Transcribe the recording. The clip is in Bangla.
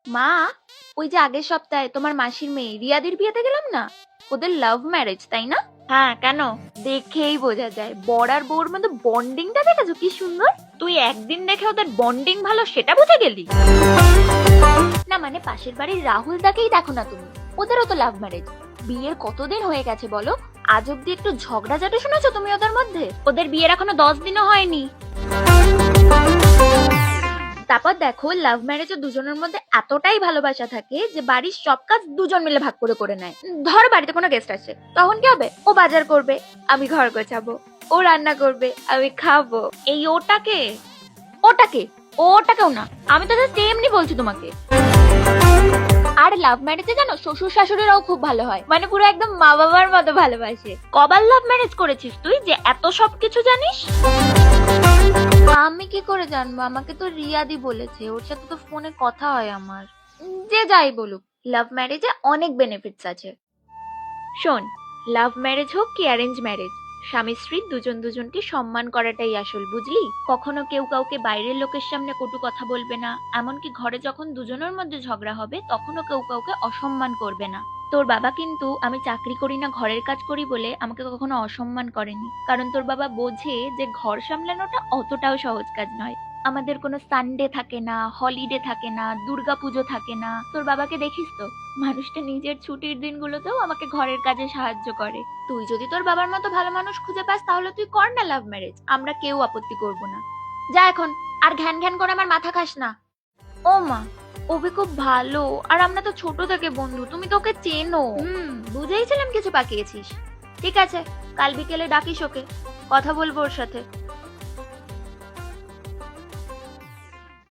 মা, ওই যে আগের সপ্তাহে তোমার মাসির মেয়ে রিয়াদির বিয়েতে গেলাম না, ওদের লাভ ম্যারেজ তাই না? হ্যাঁ, কেন? দেখেই বোঝা যায়। বর আর বউর মধ্যে বন্ডিংটা দেখেছো কি সুন্দর? তুই একদিন দেখে ওদের বন্ডিং ভালো সেটা বুঝে গেলি? না মানে পাশের বাড়ির রাহুল দাকেই দেখো না তুমি, ওদেরও তো লাভ ম্যারেজ। বিয়ের কতদিন হয়ে গেছে বলো? আজ অব্দি একটু ঝগড়াঝাটি শুনেছো তুমি ওদের মধ্যে? ওদের বিয়ের এখনো 10 দিনও হয়নি। তারপর দেখো লাভ ম্যারেজে দুজনের মধ্যে এতটাই ভালোবাসা থাকে যে বাড়ির সব কাজ দুজন মিলে ভাগ করে করে নেয়। ধরো বাড়িতে কোনো গেস্ট আসে, তখন কি হবে? ও বাজার করবে, আমি ঘর গোছাবো। ও রান্না করবে, আমি খাবো। এই ওটাকে ওটাকে ওটাকেও না, আমি তো জাস্ট এমনি বলছি তোমাকে। আর লাভ ম্যারেজে জানো শ্বশুর শাশুড়িরাও খুব ভালো হয়, মানে পুরো একদম মা বাবার মতো ভালোবাসে। কবার লাভ ম্যারেজ করেছিস তুই যে এত সব কিছু জানিস? আমি কি করে জানবো? আমাকে তো রিয়াদি বলেছে, ওর সাথে তো ফোনে কথা হয় আমার। যে যাই বলুক, লাভ ম্যারেজে অনেক বেনিফিটস আছে। শোন, লাভ ম্যারেজ হোক কি অ্যারেঞ্জ ম্যারেজ, স্বামী স্ত্রী দুজন দুজনকে সম্মান করাটাই আসল, বুঝলি? কখনো কেউ কাউকে বাইরের লোকের সামনে কটু কথা বলবে না, এমনকি ঘরে যখন দুজনের মধ্যে ঝগড়া হবে তখনও কেউ কাউকে অসম্মান করবে না। তোর বাবা কিন্তু আমি চাকরি করি না ঘরের কাজ করি বলে আমাকে কখনো অসম্মান করেনি, কারণ তোর বাবা বোঝে যে ঘর সামলানোটা অতটাও সহজ কাজ নয়। আমাদের কোনো সানডে থাকে না, হলিডে থাকে না, দুর্গাপুজো থাকে না। তোর বাবাকে দেখিস তো, মানুষটা নিজের ছুটির দিনগুলোতেও আমাকে ঘরের কাজে সাহায্য করে। তুই যদি তোর বাবার মতো ভালো মানুষ খুঁজে পাস তাহলে তুই কর না লাভ ম্যারেজ, আমরা কেউ আপত্তি করব না। যা এখন, আর ঘ্যান ঘ্যান করে আমার মাথা খাস না। ও মা, অভি খুব ভালো, আর আমরা তো ছোট থেকে বন্ধু, তুমি তো ওকে চেনো। বুঝেইছিলাম কিছু পাকিয়েছিস। ঠিক আছে, কাল বিকেলে ডাকিস ওকে, কথা বলবো ওর সাথে।